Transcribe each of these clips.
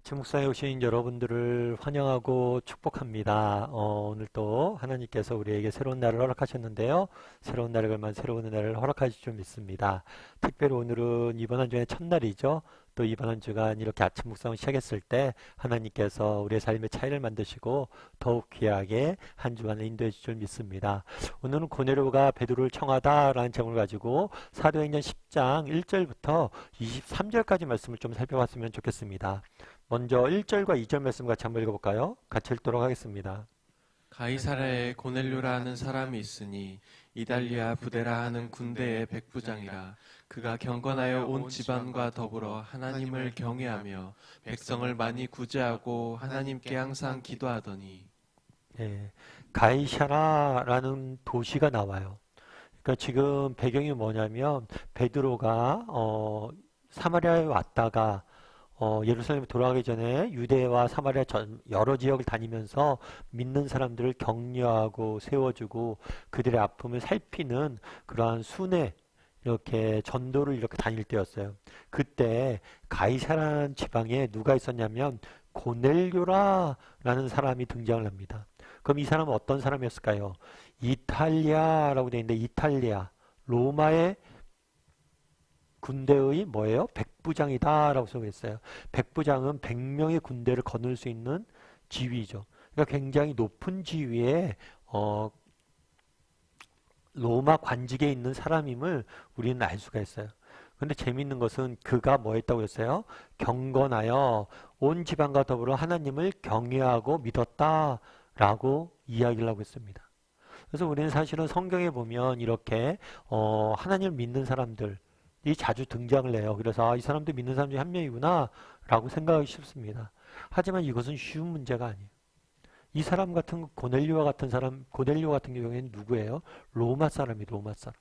아침 묵상에 오신 여러분들을 환영하고 축복합니다. 오늘 또 하나님께서 우리에게 새로운 날을 허락하셨는데요. 새로운 날을 걸만 새로운 날을 허락하실 줄 믿습니다. 특별히 오늘은 이번 한 주의 첫날이죠. 또 이번 한 주간 이렇게 아침 묵상을 시작했을 때 하나님께서 우리의 삶의 차이를 만드시고 더욱 귀하게 한 주간을 인도해 주실 줄 믿습니다. 오늘은 고넬료가 베드로를 청하다라는 제목을 가지고 사도행전 10장 1절부터 23절까지 말씀을 좀 살펴봤으면 좋겠습니다. 먼저 1절과 2절 말씀 같이 한번 읽어볼까요? 같이 읽도록 하겠습니다. 가이사라에 고넬료라 하는 사람이 있으니 이달리아 부데라 하는 군대의 백부장이라. 그가 경건하여 온 집안과 더불어 하나님을 경외하며 백성을 많이 구제하고 하나님께 항상 기도하더니. 네, 가이사라라는 도시가 나와요. 그러니까 지금 배경이 뭐냐면 베드로가 사마리아에 왔다가 예루살렘에 돌아가기 전에 유대와 사마리아 여러 지역을 다니면서 믿는 사람들을 격려하고 세워주고 그들의 아픔을 살피는 그러한 순회 이렇게 전도를 이렇게 다닐 때였어요. 그때 가이사라는 지방에 누가 있었냐면 고넬료라라는 사람이 등장을 합니다. 그럼 이 사람은 어떤 사람이었을까요? 이탈리아라고 되어 있는데 이탈리아 로마의 군대의 뭐예요? 백부장이다라고 써있어요. 백부장은 100명의 군대를 거늘 수 있는 지위죠. 그러니까 굉장히 높은 지위에 로마 관직에 있는 사람임을 우리는 알 수가 있어요. 근데 재미있는 것은 그가 뭐 했다고 했어요? 경건하여 온 지방과 더불어 하나님을 경외하고 믿었다라고 이야기를 하고 있습니다. 그래서 우리는 사실은 성경에 보면 이렇게 하나님을 믿는 사람들 이 자주 등장을 해요. 그래서 이 사람도 믿는 사람 중에 한 명이구나 라고 생각하기 쉽습니다. 하지만 이것은 쉬운 문제가 아니에요. 이 사람 같은 고넬료 같은 경우에는 누구예요? 로마 사람이 로마 사람.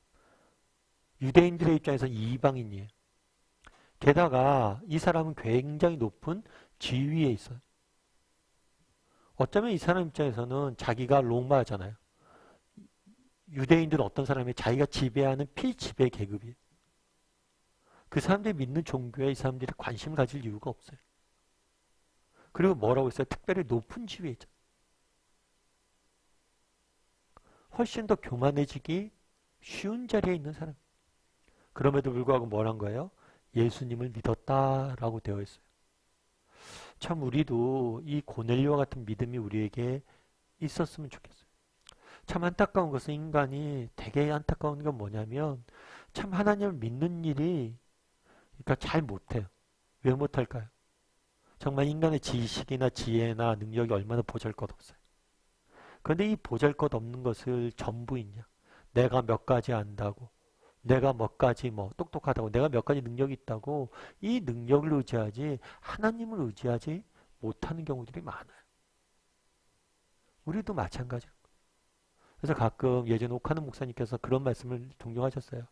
유대인들의 입장에서 이방인이에요. 게다가 이 사람은 굉장히 높은 지위에 있어요. 어쩌면 이 사람 입장에서는 자기가 로마잖아요. 유대인들은 어떤 사람이 자기가 지배하는 피지배 계급이에요. 그 사람들이 믿는 종교에 이 사람들이 관심을 가질 이유가 없어요. 그리고 뭐라고 했어요? 특별히 높은 지위에 있죠. 훨씬 더 교만해지기 쉬운 자리에 있는 사람. 그럼에도 불구하고 뭐란 거예요? 예수님을 믿었다라고 되어 있어요. 참 우리도 이 고넬료와 같은 믿음이 우리에게 있었으면 좋겠어요. 참 안타까운 것은 인간이 되게 안타까운 건 뭐냐면 참 하나님을 믿는 일이 그러니까 잘 못해요. 왜 못할까요? 정말 인간의 지식이나 지혜나 능력이 얼마나 보잘것없어요. 그런데 이 보잘것없는 것을 전부 있냐? 내가 몇 가지 안다고, 내가 몇 가지 똑똑하다고, 내가 몇 가지 능력이 있다고 이 능력을 의지하지 하나님을 의지하지 못하는 경우들이 많아요. 우리도 마찬가지예요. 그래서 가끔 예전 옥하는 목사님께서 그런 말씀을 종종 하셨어요.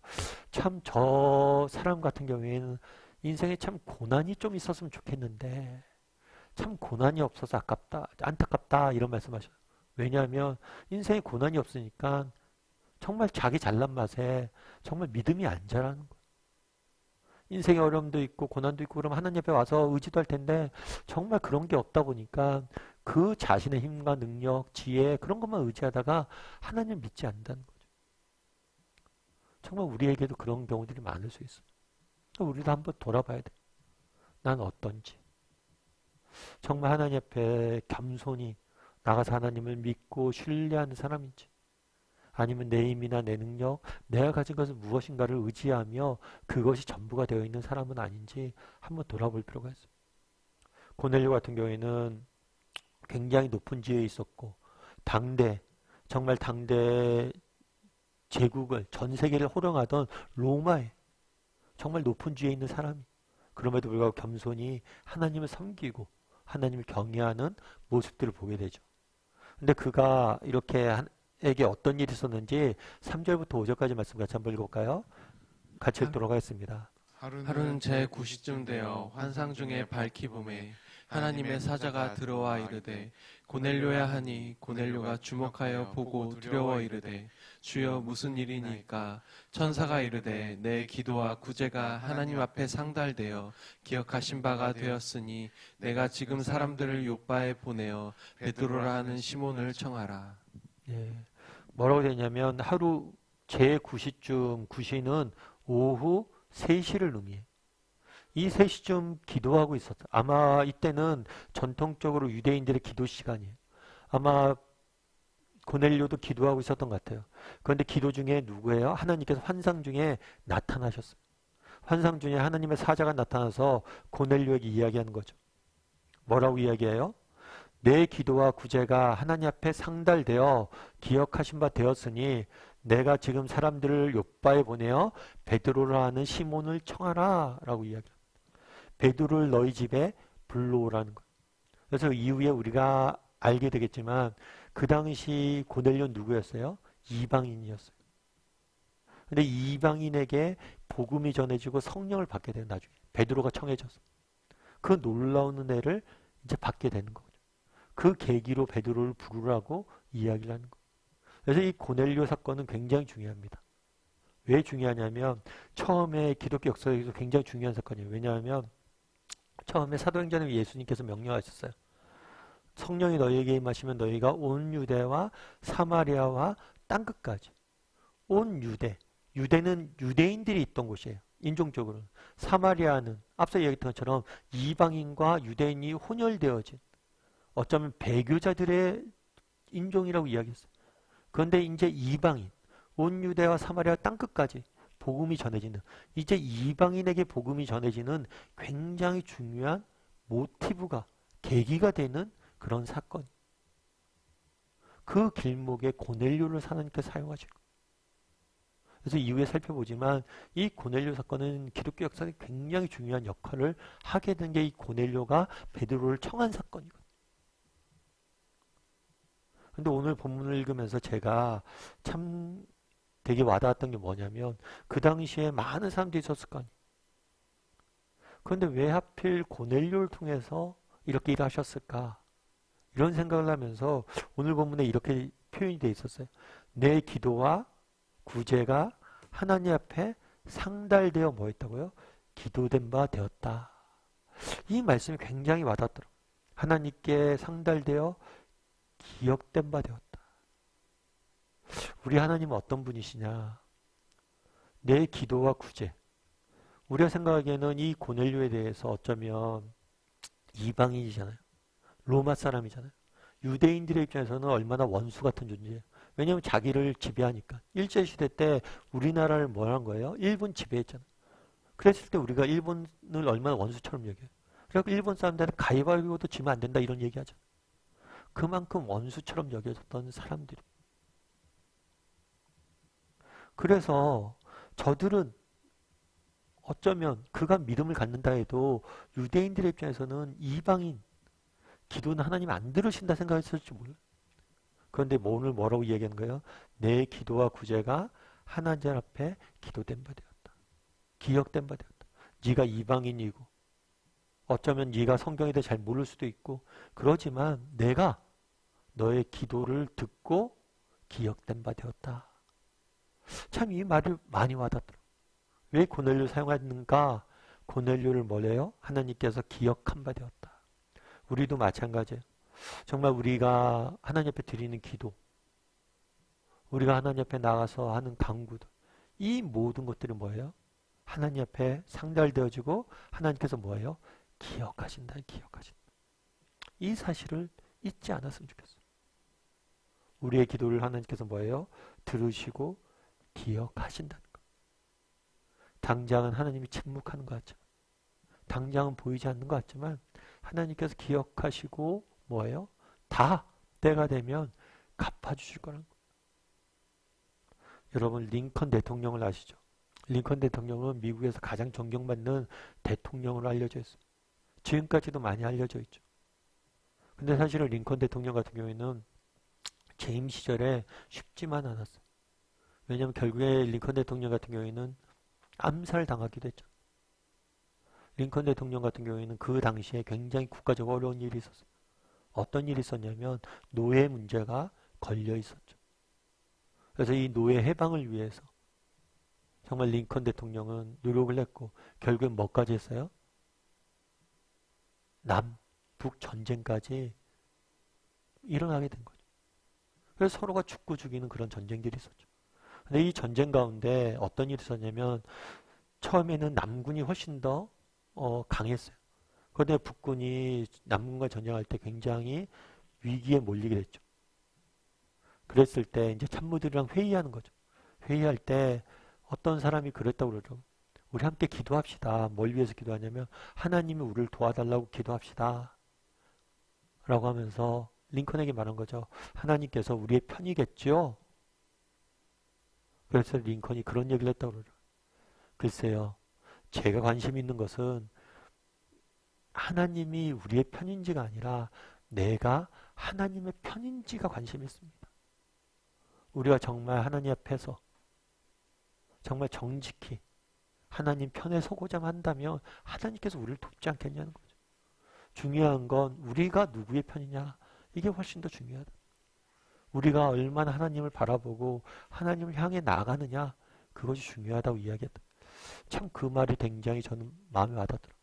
참 저 사람 같은 경우에는 인생에 참 고난이 좀 있었으면 좋겠는데 참 고난이 없어서 아깝다, 안타깝다 이런 말씀하셔요. 왜냐하면 인생에 고난이 없으니까 정말 자기 잘난 맛에 정말 믿음이 안 자라는 거예요. 인생에 어려움도 있고 고난도 있고 그러면 하나님 앞에 와서 의지도 할 텐데 정말 그런 게 없다 보니까 그 자신의 힘과 능력, 지혜 그런 것만 의지하다가 하나님을 믿지 않는다는 거죠. 정말 우리에게도 그런 경우들이 많을 수 있어요. 우리도 한번 돌아봐야 돼. 난 어떤지. 정말 하나님 앞에 겸손히 나가서 하나님을 믿고 신뢰하는 사람인지 아니면 내 힘이나 내 능력, 내가 가진 것은 무엇인가를 의지하며 그것이 전부가 되어 있는 사람은 아닌지 한번 돌아볼 필요가 있습니다. 고넬료 같은 경우에는 굉장히 높은 지위에 있었고 정말 당대 제국을 전 세계를 호령하던 로마에 정말 높은 지위에 있는 사람이 그럼에도 불구하고 겸손히 하나님을 섬기고 하나님을 경외하는 모습들을 보게 되죠. 근데 그가 이렇게 에게 어떤 일이 있었는지 3절부터 5절까지 말씀 같이 한번 읽어볼까요? 같이 읽도록 하겠습니다. 하루는 제 9시쯤 되어 환상 중에 밝히 보매 하나님의 사자가 들어와 이르되 고넬료야 하니 고넬료가 주목하여 보고 두려워 이르되 주여 무슨 일이니까? 천사가 이르되 내 기도와 구제가 하나님 앞에 상달되어 기억하신 바가 되었으니 내가 지금 사람들을 요바에 보내어 베드로라 하는 시몬을 청하라. 예. 뭐라고 되냐면 하루 제9시쯤 9시는 오후 3시를 의미해요. 이 3시쯤 기도하고 있었다. 아마 이때는 전통적으로 유대인들의 기도 시간이에요. 아마 고넬료도 기도하고 있었던 것 같아요. 그런데 기도 중에 누구예요? 하나님께서 환상 중에 나타나셨어요. 환상 중에 하나님의 사자가 나타나서 고넬료에게 이야기하는 거죠. 뭐라고 이야기해요? 내 기도와 구제가 하나님 앞에 상달되어 기억하신 바 되었으니 내가 지금 사람들을 욥바에 보내어 베드로라 하는 시몬을 청하라 라고 이야기합니다. 베드로를 너희 집에 불러오라는 거예요. 그래서 이후에 우리가 알게 되겠지만 그 당시 고넬료 누구였어요? 이방인이었어요. 근데 이방인에게 복음이 전해지고 성령을 받게 돼요. 나중에 베드로가 청해져서 그 놀라운 은혜를 이제 받게 되는 거죠. 그 계기로 베드로를 부르라고 이야기를 하는 거예요. 그래서 이 고넬료 사건은 굉장히 중요합니다. 왜 중요하냐면 처음에 기독교 역사에서 굉장히 중요한 사건이에요. 왜냐하면 처음에 사도행전에 예수님께서 명령하셨어요. 성령이 너희에게 임하시면 너희가 온 유대와 사마리아와 땅끝까지 온 유대는 유대인들이 있던 곳이에요. 인종적으로는. 사마리아는 앞서 이야기했던 것처럼 이방인과 유대인이 혼혈되어진 어쩌면 배교자들의 인종이라고 이야기했어요. 그런데 이제 이방인, 온 유대와 사마리아 땅끝까지 복음이 전해지는, 이제 이방인에게 복음이 전해지는 굉장히 중요한 모티브가, 계기가 되는 그런 사건. 그 길목에 고넬료를 하나님께서 사용하신 거예요. 그래서 이후에 살펴보지만 이 고넬료 사건은 기독교 역사에 굉장히 중요한 역할을 하게 된 게 이 고넬료가 베드로를 청한 사건이거든요. 근데 오늘 본문을 읽으면서 제가 참 되게 와닿았던 게 뭐냐면 그 당시에 많은 사람들이 있었을 거 아니에요. 그런데 왜 하필 고넬료를 통해서 이렇게 일하셨을까? 이런 생각을 하면서 오늘 본문에 이렇게 표현이 되어 있었어요. 내 기도와 구제가 하나님 앞에 상달되어 뭐 했다고요? 기도된 바 되었다. 이 말씀이 굉장히 와닿더라고요. 하나님께 상달되어 기억된 바 되었다. 우리 하나님은 어떤 분이시냐? 내 기도와 구제. 우리가 생각하기에는 이 고넬료에 대해서 어쩌면 이방인이잖아요. 로마 사람이잖아요. 유대인들의 입장에서는 얼마나 원수 같은 존재예요. 왜냐하면 자기를 지배하니까. 일제시대 때 우리나라를 뭐 한 거예요? 일본 지배했잖아요. 그랬을 때 우리가 일본을 얼마나 원수처럼 여겨요. 그래서 일본 사람들은 가위바위보도 지면 안 된다 이런 얘기하죠. 그만큼 원수처럼 여겨졌던 사람들이. 그래서 저들은 어쩌면 그가 믿음을 갖는다 해도 유대인들의 입장에서는 이방인 기도는 하나님 안 들으신다 생각했을지 몰라요. 그런데 오늘 뭐라고 얘기하는 거예요? 내 기도와 구제가 하나님 앞에 기도된 바 되었다. 기억된 바 되었다. 네가 이방인이고 어쩌면 네가 성경에 대해 잘 모를 수도 있고 그러지만 내가 너의 기도를 듣고 기억된 바 되었다. 참 이 말이 많이 와닿더라고요. 왜 고넬료 사용하는가? 고넬료를 뭐래요? 하나님께서 기억한 바 되었다. 우리도 마찬가지예요. 정말 우리가 하나님 앞에 드리는 기도, 우리가 하나님 앞에 나가서 하는 간구들, 이 모든 것들이 뭐예요? 하나님 앞에 상달되어지고 하나님께서 뭐예요? 기억하신다, 기억하신다. 이 사실을 잊지 않았으면 좋겠어요. 우리의 기도를 하나님께서 뭐예요? 들으시고 기억하신다는 것. 당장은 하나님이 침묵하는 것 같지만, 당장은 보이지 않는 것 같지만 하나님께서 기억하시고 뭐예요? 다 때가 되면 갚아주실 거라는 거예요. 여러분 링컨 대통령을 아시죠? 링컨 대통령은 미국에서 가장 존경받는 대통령으로 알려져 있어요. 지금까지도 많이 알려져 있죠. 근데 사실은 링컨 대통령 같은 경우에는 재임 시절에 쉽지만 않았어요. 왜냐하면 결국에 링컨 대통령 같은 경우에는 암살당하기도 했죠. 링컨 대통령 같은 경우에는 그 당시에 굉장히 국가적으로 어려운 일이 있었어요. 어떤 일이 있었냐면 노예 문제가 걸려 있었죠. 그래서 이 노예 해방을 위해서 정말 링컨 대통령은 노력을 했고 결국엔 뭐까지 했어요? 남북 전쟁까지 일어나게 된 거죠. 그래서 서로가 죽고 죽이는 그런 전쟁들이 있었죠. 근데 이 전쟁 가운데 어떤 일이 있었냐면 처음에는 남군이 훨씬 더 강했어요. 그런데 북군이 남군과 전쟁할 때 굉장히 위기에 몰리게 됐죠. 그랬을 때 이제 참모들이랑 회의하는 거죠. 회의할 때 어떤 사람이 그랬다고 그러죠. 우리 함께 기도합시다. 뭘 위해서 기도하냐면 하나님이 우리를 도와달라고 기도합시다. 라고 하면서 링컨에게 말한 거죠. 하나님께서 우리의 편이겠죠. 그래서 링컨이 그런 얘기를 했다고 그러죠. 글쎄요. 제가 관심 있는 것은 하나님이 우리의 편인지가 아니라 내가 하나님의 편인지가 관심이 있습니다. 우리가 정말 하나님 앞에서 정말 정직히 하나님 편에 서고자 한다면 하나님께서 우리를 돕지 않겠냐는 거죠. 중요한 건 우리가 누구의 편이냐. 이게 훨씬 더 중요하다. 우리가 얼마나 하나님을 바라보고 하나님을 향해 나아가느냐. 그것이 중요하다고 이야기했다. 참 그 말이 굉장히 저는 마음에 와닿더라고요.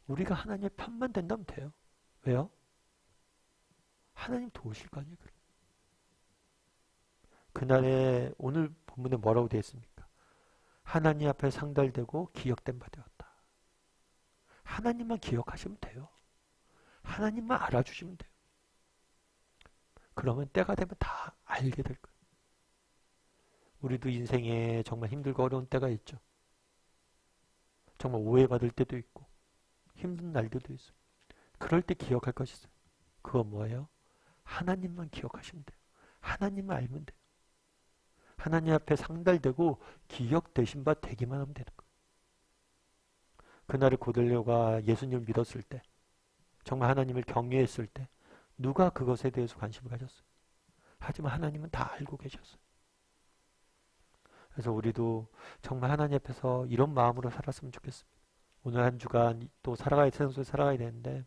우리가 하나님의 편만 된다면 돼요. 왜요? 하나님 도우실 거 아니에요. 그날에 오늘 본문에 뭐라고 되어 있습니까? 하나님 앞에 상달되고 기억된 바 되었다. 하나님만 기억하시면 돼요. 하나님만 알아주시면 돼요. 그러면 때가 되면 다 알게 될 거예요. 우리도 인생에 정말 힘들고 어려운 때가 있죠. 정말 오해받을 때도 있고 힘든 날들도 있어요. 그럴 때 기억할 것이 있어요. 그건 뭐예요? 하나님만 기억하시면 돼요. 하나님만 알면 돼요. 하나님 앞에 상달되고 기억되신 바 되기만 하면 되는 거예요. 그날의 고넬료가 예수님을 믿었을 때 정말 하나님을 경외했을 때 누가 그것에 대해서 관심을 가졌어요? 하지만 하나님은 다 알고 계셨어요. 그래서 우리도 정말 하나님 앞에서 이런 마음으로 살았으면 좋겠습니다. 오늘 한 주간 또 세상 속에 살아가야 되는데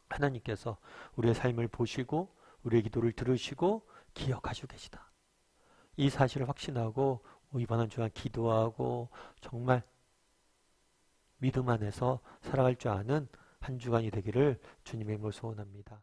하나님께서 우리의 삶을 보시고 우리의 기도를 들으시고 기억하시고 계시다. 이 사실을 확신하고 이번 한 주간 기도하고 정말 믿음 안에서 살아갈 줄 아는 한 주간이 되기를 주님의 이름으로 소원합니다.